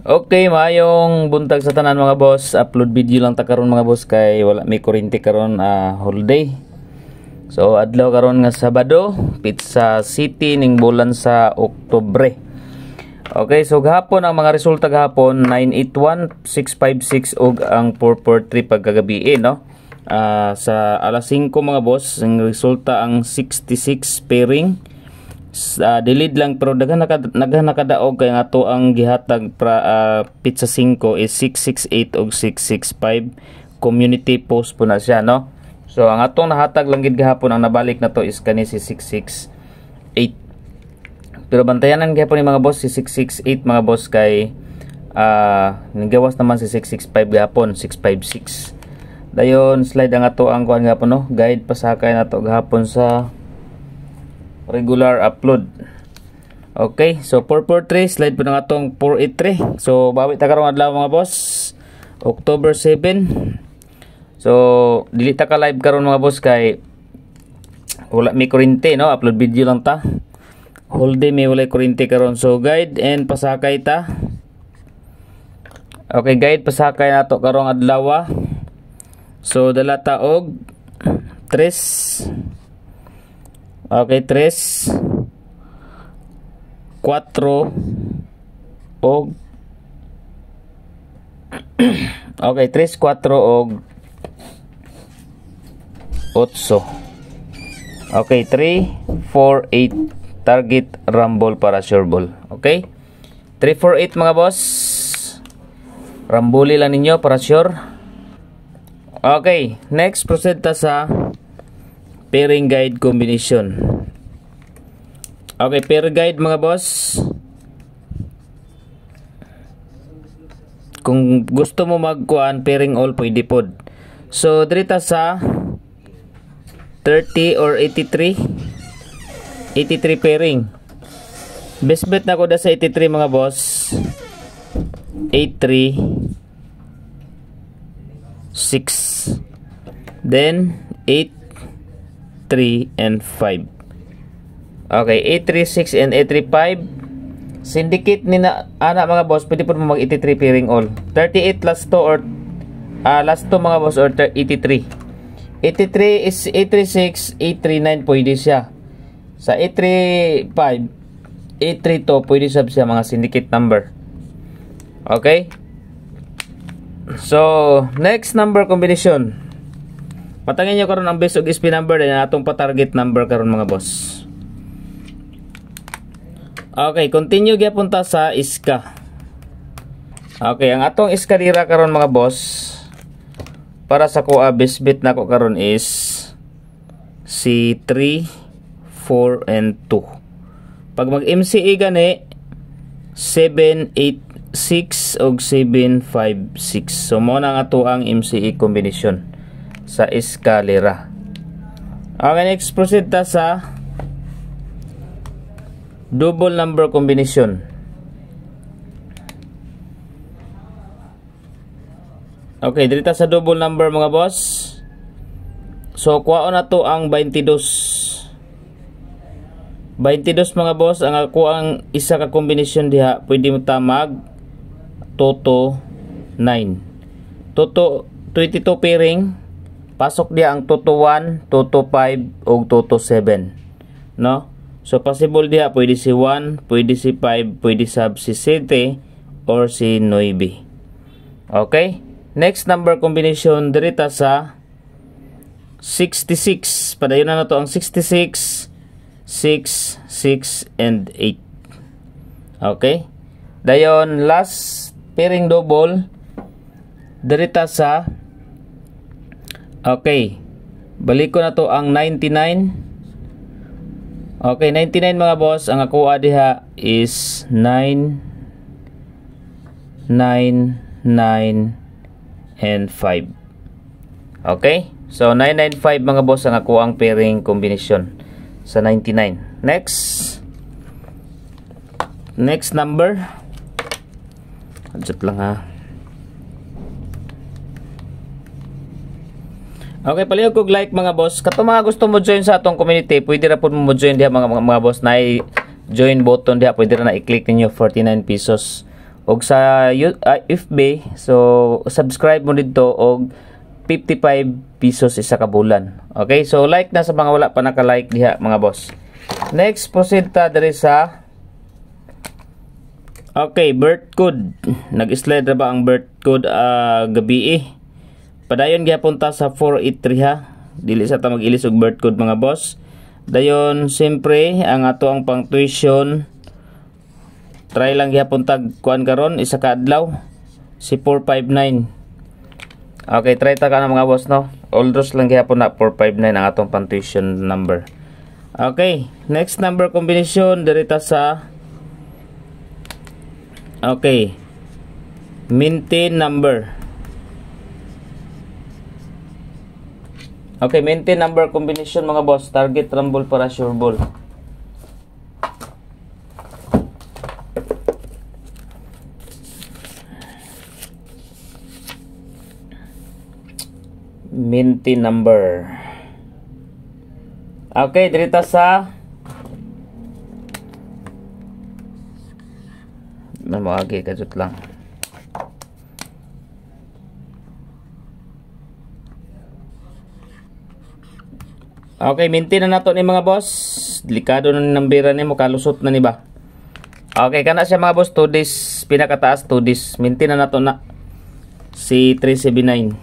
Okay, maayong buntag sa tanan mga boss. Upload video lang ta karon mga boss kay wala may kuryente karon holiday. So adlaw karon nga Sabado, Pizza City ning bulan sa Oktubre. Okay, so gahapon ang mga resulta gahapon 981,656 ug ang 443 pagkagabi no. Sa alas 5 mga boss, ang resulta ang 66 pairing. Delayed lang pero daghan nakadaog kay ato ang gihatag Pizza 5 is 668 ug 665 community post po na siya no. So ang atong nahatag lang gid gihapon ang nabalik na to is kani si 668. Pero bantayanan gihapon ni mga boss si 668 mga boss kay nagawas naman si 665 gihapon 656. Dayon slide ang ato ang kuan gihapon no, guide pasakay nato gihapon sa regular upload. Okay, so 443 slide po ng atong 483. So bawi ta karong adlaw mga boss, October 7. So dili ta ka live karon mga boss kay wala may kuryente no, upload video lang ta. Whole day may wala kuryente karon. So guide and pasakay ta. Okay, guide pasakay nato karong adlaw. So dala ta og 3. Okay, 3, 4, og okay, 3, 4, og 8. Okay, 3, 4, 8 target rumble para sure ball. Okay, 3, 4, 8 mga boss, rambuli lang ninyo para sure. Okay, next proceed ta sa pairing guide combination. Okay, pair guide mga boss. Kung gusto mo magkuan pairing all pwede pod. So dirita sa 30 or 83 pairing. Best bet na ko da sa 83 mga boss. 83 6 then 8 3 and 5. Okay, 836 and 835 syndicate ni na ana mga boss, pwede po mo mag 83 pairing all. 38 last 2 or last 2 mga boss or 83. 83 is 836, 839 pwede siya. Sa 835, 832 pwede siya mga syndicate number. Okay? So, next number combination. Patangin nyo karon ang base og SP number din atong pa-target number karon mga boss. Okay, continue gyapon ta sa iska. Okay, ang atong iska dira karon mga boss para sa kuha base bet nako karon is si 3, 4 and 2. Pag mag MCE gani 7, 8, 6 og 7, 5, 6. So mo na nga to ang MCE combination sa eskalera. Okay, next proceed ta sa double number combination. Okay, dito sa double number mga boss. So kuhaon na to ang 22. 22 mga boss ang ako ang isa ka combination diha. Pwede mo ta mag toto 9. Toto 22 pairing. Pasok dia ang toto 1, toto 5 ug toto 7. No? So possible dia pwede si 1, pwede si 5, pwede sab si 7 or si 9. Okay? Next number combination dirita sa 66. Padayon na to ang 66, 6, 6 and 8. Okay? Dayon last pairing double dirita sa okay, balik ko na to ang 99. Okay, 99 mga boss, ang ako diha is 9, 9, 9 and 5. Okay, so 995 mga boss ang ako ang pairing combination sa 99. Next number, adjust lang ha. Okay, palihog kog like mga boss. Kato mga gusto mo join sa atong community, pwede ra pud mo join diha mga boss. Na join button diha, pwede ra na i-click ninyo 49 pesos og sa FB, so subscribe mo dito og 55 pesos isa ka bulan. Okay, so like na sa mga wala pa naka-like diha mga boss. Next, proceed ta diri sa okay, birth code. Nag-slide ra ba ang birth code gabi Padayon gyapon ta sa 483 ha. Dili sa ta mag-ilis og birth code mga boss. Dayon siyempre ang ato ang pang tuition try lang gyapon tag kuan karon isa ka adlaw si 459. Okay, try ta kana mga boss no. Oldros lang gyapon na 459 ang atong pang tuition number. Okay, next number combination diri ta sa okay, maintain number. Okay, maintain number combination mga boss. Target, rumble, para sure ball. Maintain number. Okay, dirita sa mamagi kadut lang. Okay, maintain na nato ni mga boss. Delikado na ni nambira ni mo, kalusot na ni ba. Okay, kana siya mga boss, 2 days pinakataas, 2 days. Maintain na nato na si 379.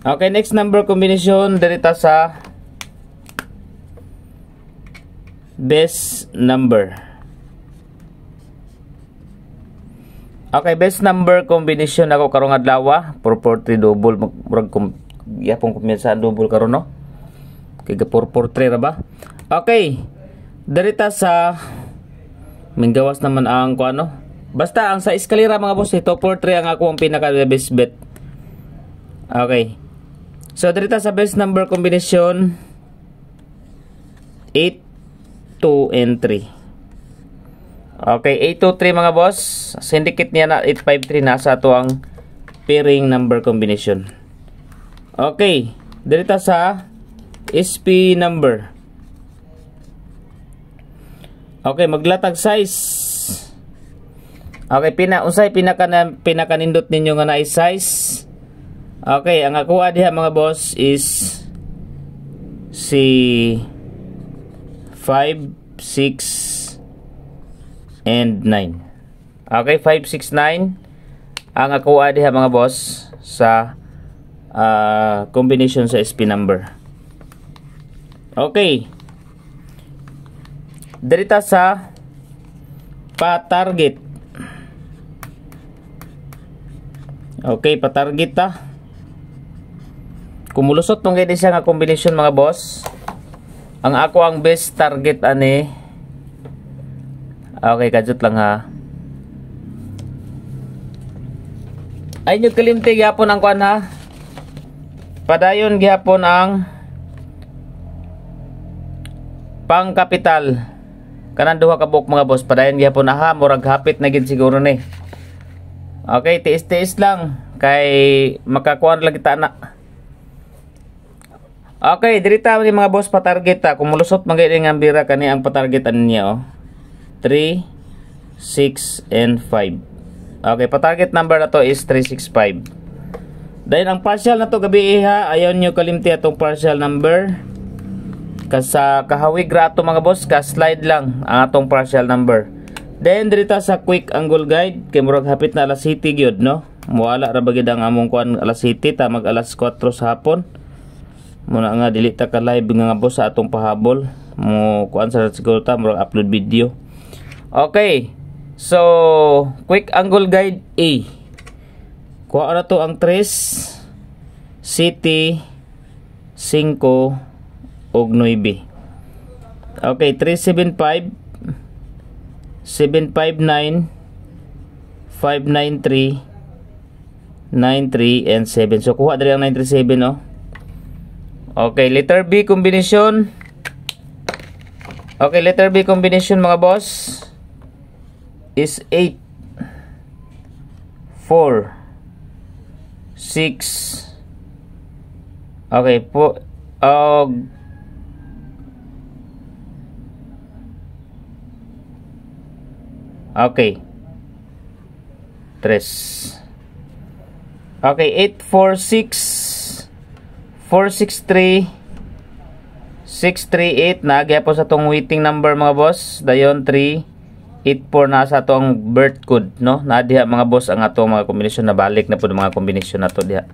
Okay, next number combination dirita sa best number. Okay, best number combination ako karong adlaw, 443 double murag yapong kumisa double karon no. Kay 443 ra ba? Okay. Dirita sa minggawas naman ang kuano. Basta ang sa eskalera mga boss, ito 443 ang ako ang pinaka best bet. Okay. So dirita sa best number combination 8, 2 and 3. Okay, 823 mga boss. Syndicate niya na 853 nasa ato ang pairing number combination. Okay, dirita sa SP number. Okay, maglatag size. Okay, unsay pinakanindot ninyo nga na size. Okay, ang ako diha mga boss is si 5, 6 and 9. Okay, 5, 6, 9 ang ako diha mga boss sa combination sa SP number. Okay. Dirita sa pa-target. Okay, pa-target ta. Kumulusot tong gani siya nga combination mga boss. Ang ako ang best target ani. Okay, kadjut lang ha. Ay nyo kalimti gyapon ang kuan ha. Padayon gyapon ang pang kapital kanan duha ka buok mga boss. Padayon gyapon ha, murag hapit na gid siguro ni. Okay, tiis-tiis lang kay makakuan lang kita na. Okay, dirita ni mga boss pa-target ta. Kumulusot man gid ang bira kani ang pa-targetan niya 3, 6 and 5. Okay, pa-target number na to is 365. Dahil ang partial na to gabi ha, ayaw nyo kalimti atong partial number. Sa kahawig ra ato mga boss, ka-slide lang ang atong partial number. Then dirita sa quick angle guide, kay murag hapit na alas 7 gyud no. Muwala ra bagid ang among kuan alas 7 ta mag alas 4 sa hapon. Muna nga dili ta ka live nga boss sa atong pahabol. Mo kuan sa siguro ta murag upload video. Okay. So, quick angle guide A. Kuha na to ang 3, City, 5 og 9. Okay, 375, 759, 593, 93 and 7. So kuha dali ang 937 no. Okay, letter B combination. Okay, letter B combination mga boss is 8, 4, 6. Okay po. Okay. Okay, 846-463-638 na gyapon sa tong waiting number mga boss. Dayon 384 na sa atong birth code, no? Na diha mga boss ang atong mga kombinasyon, na balik na pud mga kombinasyon nato diha.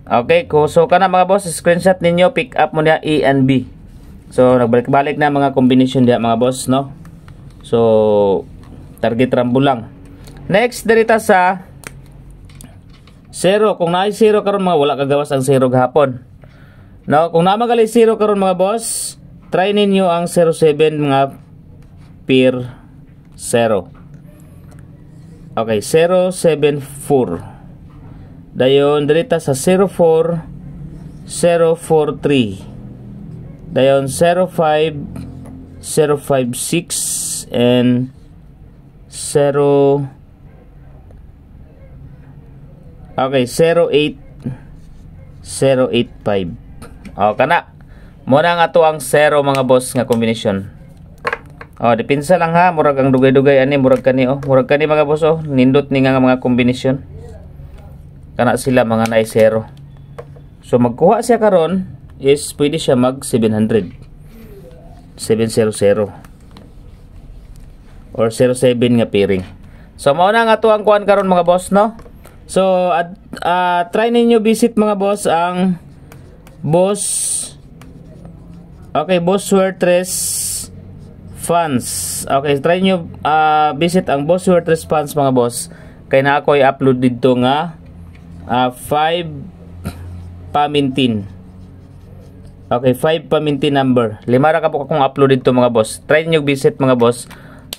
Okay, so kana mga boss, screenshot ninyo, pick up mo diha A and B. So nagbalik-balik na mga kombinasyon diha mga boss, no? So target rambo lang. Next dirita sa 0. Kung naay 0 karon mga, wala kagawas ang 0 gahapon. No, kung namagali 0 karon mga boss, try ninyo ang 07 mga pair 0. Okay, 074. Dayon dirita sa 04 043. Dayon 05 056 and 0. Okay, 08 085. O kana mo na nga to ang 0 mga boss nga combination. O dipinsa lang ha, murag ang dugay-dugay ani, murag kani mga boss, oh nindot ni nga mga combination. Kana sila mga naay 0. So magkuha siya karon is pwede siya mag 700. 700 or 07 nga pairing. So mao na nga to ang kuan karon mga boss, no? So try ninyo visit mga boss ang Boss Wertres Funds. Okay, try nyo visit ang Boss Wertres Funds mga boss. Kay na ako i-upload dito nga 5 pamintin. Okay, 5 pamintin number. 5 ra ka po akong upload dito mga boss. Try nyo visit mga boss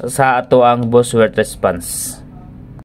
sa ato ang Boss Wertres Funds.